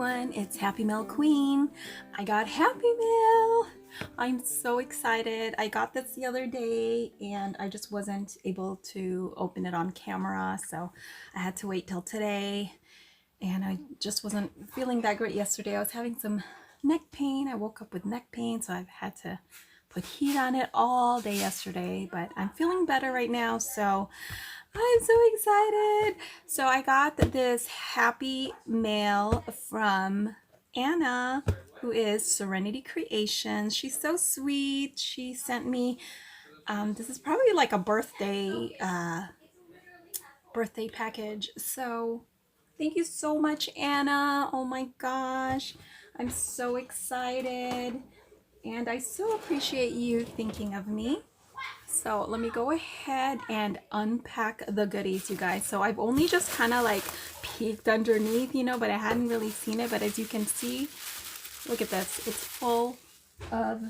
everyone, it's Happymailqueen. I got Happy Mail. I'm so excited. I got this the other day and I just wasn't able to open it on camera, so I had to wait till today. And I just wasn't feeling that great yesterday. I was having some neck pain. I woke up with neck pain, so I've had to put heat on it all day yesterday, but I'm feeling better right now, so I'm so excited. So I got this happy mail from Anna, who is Serenity Creations. She's so sweet. She sent me, this is probably like a birthday package. So thank you so much, Anna. Oh my gosh, I'm so excited. And I so appreciate you thinking of me. So let me go ahead and unpack the goodies, you guys. So I've only just kind of like peeked underneath, you know, but I hadn't really seen it. But as you can see, look at this. It's full of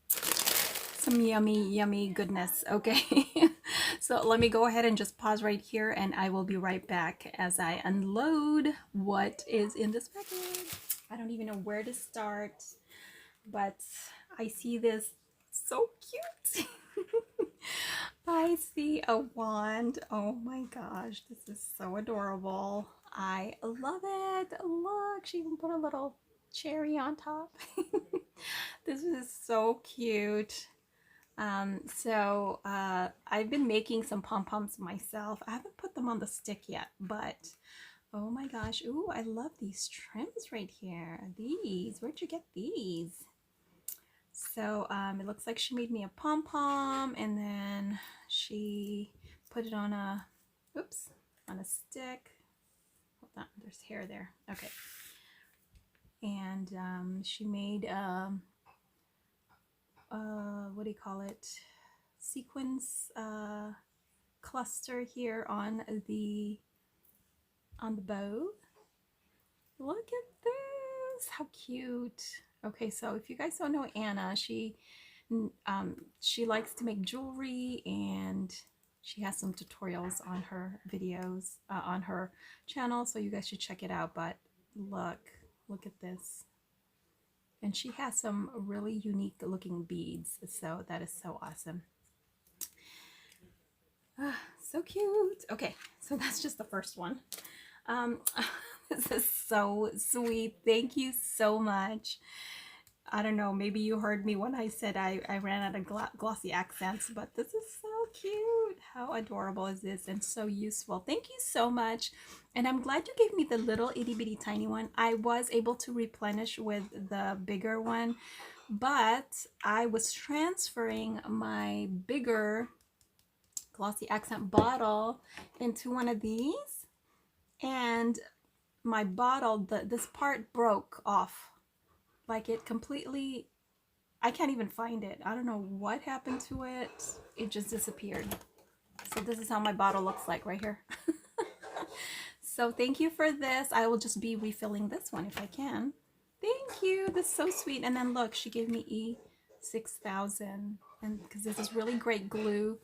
some yummy, yummy goodness. Okay. So let me go ahead and just pause right here and I will be right back as I unload what is in this package. I don't even know where to start, but I see this so cute. I see a wand. Oh my gosh, this is so adorable. I love it. Look, she even put a little cherry on top. This is so cute. I've been making some pom-poms myself. I haven't put them on the stick yet, but oh my gosh. Ooh, I love these trims right here. These, where'd you get these? So it looks like she made me a pom-pom and then she put it on a, oops, on a stick. Hold on, there's hair there. Okay. And she made what do you call it? Sequins cluster here on the bow. Look at this, how cute. Okay, so if you guys don't know Anna, she likes to make jewelry and she has some tutorials on her videos on her channel, so you guys should check it out. But look at this. And she has some really unique looking beads, so that is so awesome. So cute. Okay, so that's just the first one. This is so sweet. Thank you so much. I don't know, maybe you heard me when I said I ran out of glossy accents, but this is so cute. How adorable is this, and so useful. Thank you so much. And I'm glad you gave me the little itty bitty tiny one. I was able to replenish with the bigger one, but I was transferring my bigger glossy accent bottle into one of these, and my bottle, this part broke off. Like it completely, I can't even find it. I don't know what happened to it. It just disappeared. So this is how my bottle looks like right here. So thank you for this. I will just be refilling this one if I can. Thank you. This is so sweet. And then look, she gave me E6000, and because this is really great glue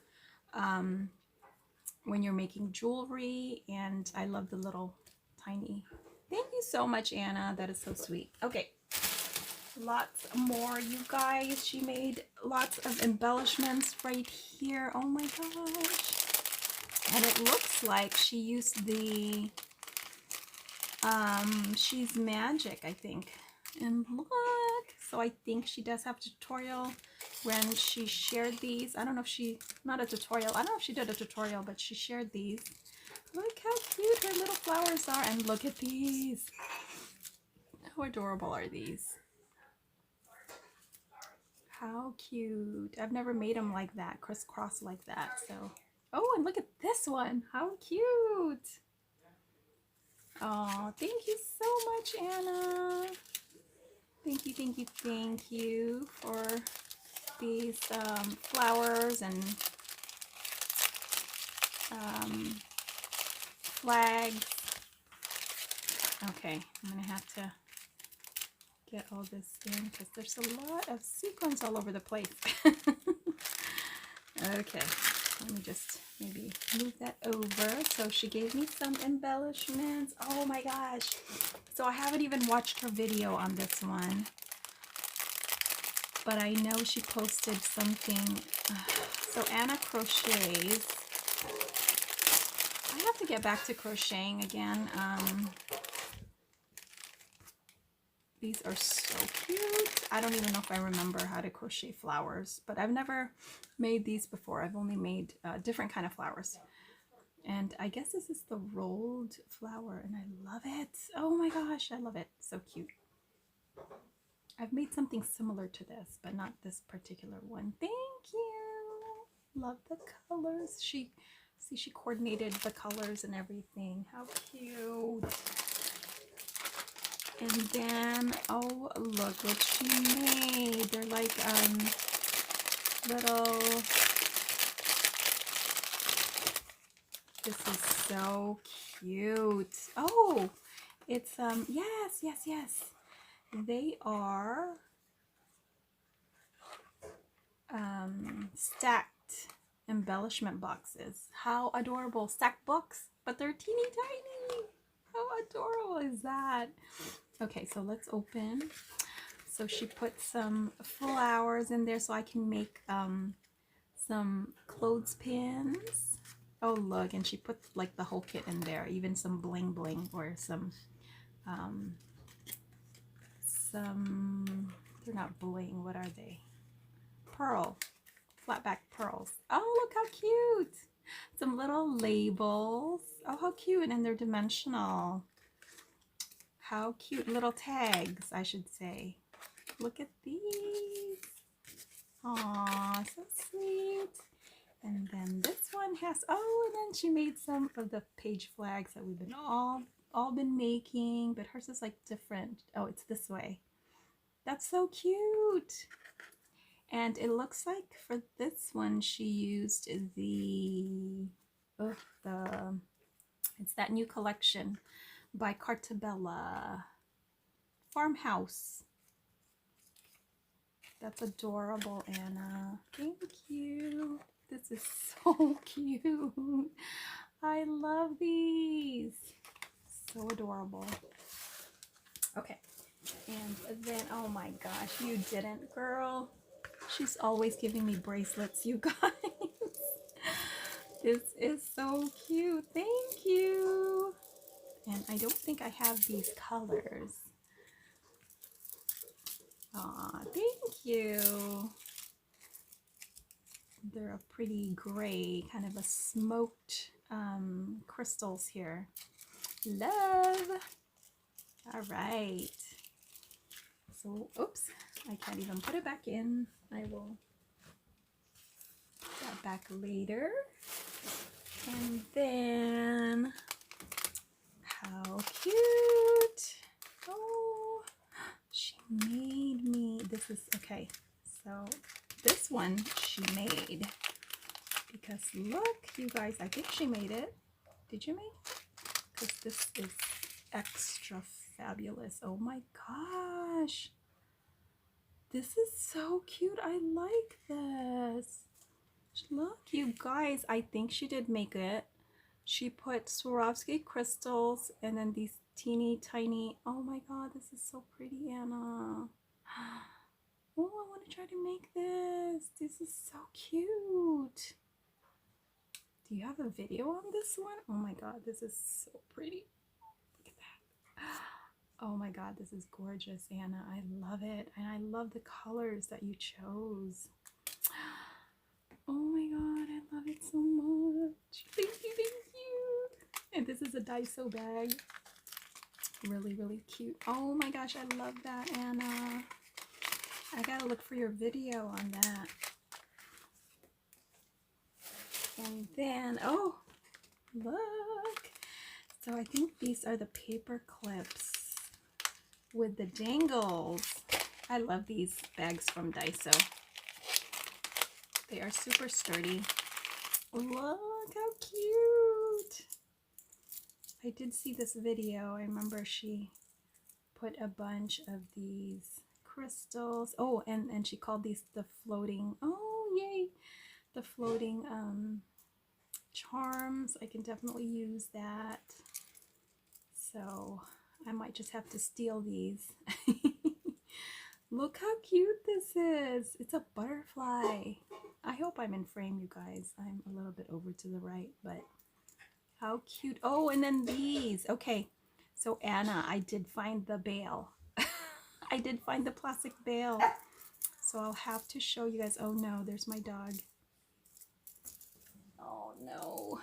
when you're making jewelry. And I love the little tiny. Thank you so much, Anna. That is so sweet. Okay. Lots more, you guys. She made lots of embellishments right here. Oh my gosh. And it looks like she used the She's Magic, I think. And look, so I think she does have a tutorial when she shared these. I don't know if she, not a tutorial, I don't know if she did a tutorial, but she shared these. Look how cute her little flowers are, and look at these. How adorable are these? How cute. I've never made them like that, crisscross like that. So, oh, and look at this one. How cute. Oh, thank you so much, Anna. Thank you, thank you, thank you for these flowers and flags. Okay, I'm gonna have to get all this in because there's a lot of sequins all over the place. Okay, Let me just maybe move that over. So she gave me some embellishments. Oh my gosh. So I haven't even watched her video on this one, but I know she posted something. So Anna crochets. I have to get back to crocheting again. These are so cute. I don't even know if I remember how to crochet flowers, but I've never made these before. I've only made different kind of flowers. And I guess this is the rolled flower, and I love it. Oh my gosh, I love it. So cute. I've made something similar to this, but not this particular one. Thank you. Love the colors. She coordinated the colors and everything. How cute. And then, oh, look what she made. They're like little, this is so cute. Oh, it's, yes. They are stacked embellishment boxes. How adorable. Stacked books, but they're teeny tiny. How adorable is that? Okay, so let's open. So she put some flowers in there so I can make some clothespins. Oh look, and she put like the whole kit in there, even some bling bling or some they're not bling, what are they? Pearl, flat back pearls. Oh look how cute. Some little labels. Oh how cute, and they're dimensional. How cute. Little tags, I should say. Look at these. Aw, so sweet. And then this one has, oh, and then she made some of the page flags that we've been all been making, but hers is like different. Oh, it's this way. That's so cute. And it looks like for this one she used it's that new collection by Cartabella, Farmhouse. That's adorable, Anna. Thank you. This is so cute. I love these. So adorable. Okay. And then, oh my gosh, you didn't, girl. She's always giving me bracelets, you guys. This is so cute. Thank you. And I don't think I have these colors. Aw, thank you. They're a pretty gray, kind of a smoked crystals here. Love. All right. So, oops, I can't even put it back in. I will put that back later. And then, how cute. Oh, she made me, this is, okay, so this one she made, because look, you guys, I think she made it. Did you make it? Because this is extra fabulous. Oh my gosh. This is so cute. I like this. Look, you guys, I think she did make it. She put Swarovski crystals and then these teeny tiny, oh my god, this is so pretty, Anna. Oh, I want to try to make this. This is so cute. Do you have a video on this one? Oh my god, this is so pretty. Look at that. Oh my god, this is gorgeous, Anna. I love it. And I love the colors that you chose. Oh my god, I love it so much. Thank you, thank you. And this is a Daiso bag. Really, really cute. Oh my gosh, I love that, Anna. I gotta look for your video on that. And then, oh, look. So I think these are the paper clips with the dangles. I love these bags from Daiso. They are super sturdy. Look how cute. I did see this video. I remember she put a bunch of these crystals. Oh, and she called these the floating, oh yay, the floating charms. I can definitely use that. So I might just have to steal these. Look how cute this is. It's a butterfly. I hope I'm in frame, you guys. I'm a little bit over to the right, but how cute. Oh, and then these. Okay, so Anna, I did find the bale. I did find the plastic bale. So I'll have to show you guys. Oh no, there's my dog. Oh no.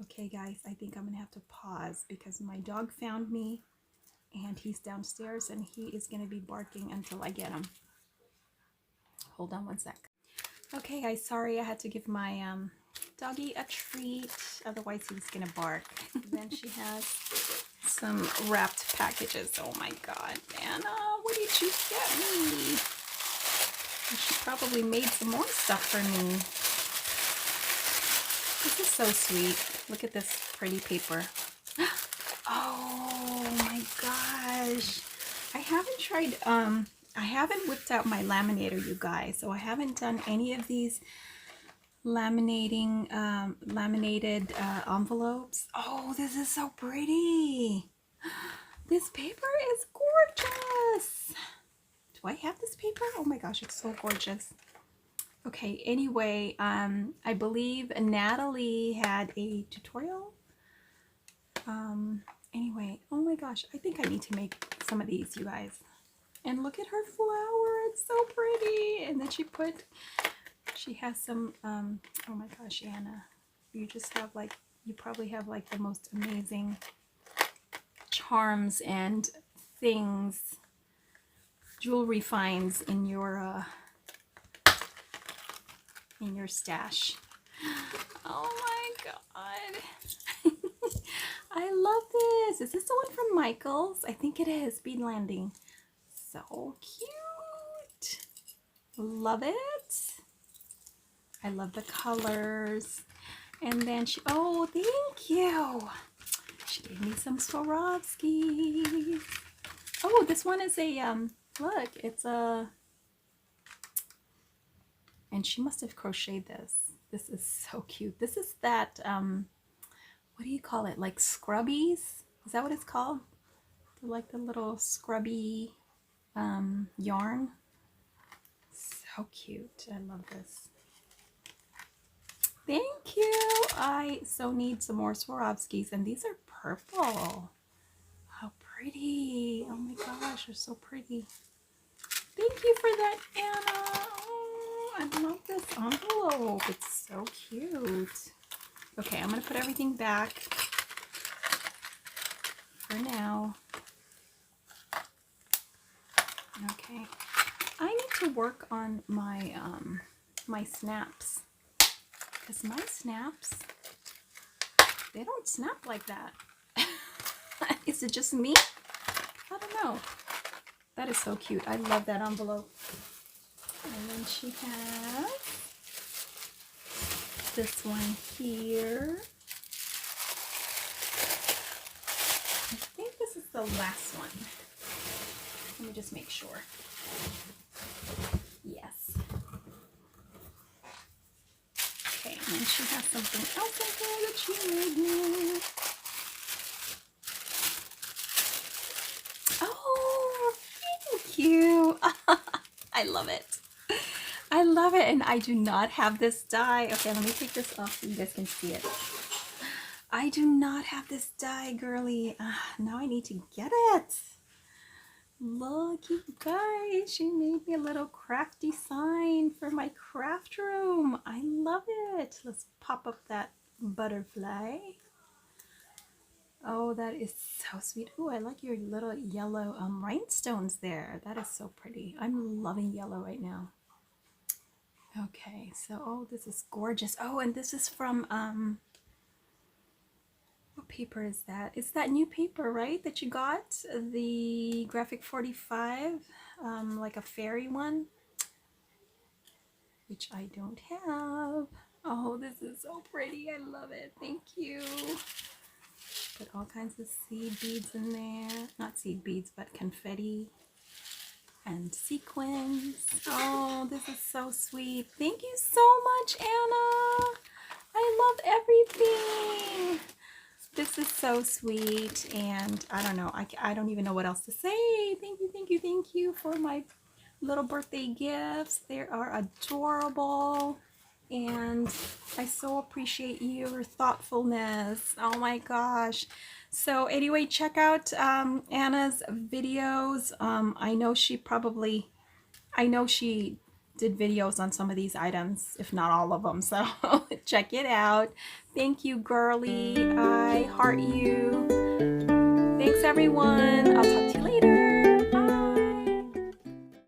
Okay guys, I think I'm gonna have to pause because my dog found me and he's downstairs and he is gonna be barking until I get him. Hold on one sec. Okay guys, sorry I had to give my doggy a treat, otherwise he was gonna bark. Then she has some wrapped packages. Oh my god, Anna, what did you get me? She probably made some more stuff for me. This is so sweet. Look at this pretty paper. Oh my gosh. I haven't tried, I haven't whipped out my laminator, you guys. So I haven't done any of these laminated envelopes. Oh, this is so pretty. This paper is gorgeous. Do I have this paper? Oh my gosh, it's so gorgeous. Okay, anyway, I believe Natalie had a tutorial. Anyway, oh my gosh, I think I need to make some of these, you guys. And look at her flower, it's so pretty. And then she has some, oh my gosh, Anna, you just have like, you probably have like the most amazing charms and things, jewelry finds in your stash. Oh my god. I love this. Is this the one from Michael's? I think it is. Bead Landing. So cute. Love it. I love the colors. And then she, oh, thank you. She gave me some Swarovskis. Oh, this one is a, look, it's a, and she must have crocheted this. This is so cute. This is that, what do you call it? Like scrubbies? Is that what it's called? They're like the little scrubby yarn. So cute. I love this. Thank you. I so need some more Swarovskis, and these are purple. How pretty. Oh my gosh, they're so pretty. Thank you for that, Anna. Oh, I love this envelope. It's so cute. Okay, I'm going to put everything back for now. Okay. I need to work on my my snaps. Because my snaps, they don't snap like that. Is it just me? I don't know. That is so cute. I love that envelope. And then she has this one here. I think this is the last one. Let me just make sure. Yes. Okay, and then she has something else in here that she made me. Oh, thank you. I love it. I love it, and I do not have this die. Okay, let me take this off so you guys can see it. I do not have this die, girly. Now I need to get it. Look, you guys, she made me a little crafty sign for my craft room. I love it. Let's pop up that butterfly. Oh, that is so sweet. Oh, I like your little yellow rhinestones there. That is so pretty. I'm loving yellow right now. Okay, so, oh, this is gorgeous. Oh, and this is from, what paper is that? It's that new paper, right, that you got? The Graphic 45, like a fairy one, which I don't have. Oh, this is so pretty. I love it. Thank you. Put all kinds of seed beads in there. Not seed beads, but confetti. and sequins. Oh, this is so sweet. Thank you so much, Anna. I love everything. This is so sweet, and I don't know. I don't even know what else to say. Thank you, thank you, thank you for my little birthday gifts. They are adorable, and I so appreciate your thoughtfulness. Oh my gosh. So anyway, check out Anna's videos. I know she did videos on some of these items, if not all of them, so check it out. Thank you, Girlie. I heart you. Thanks, everyone. I'll talk to you later.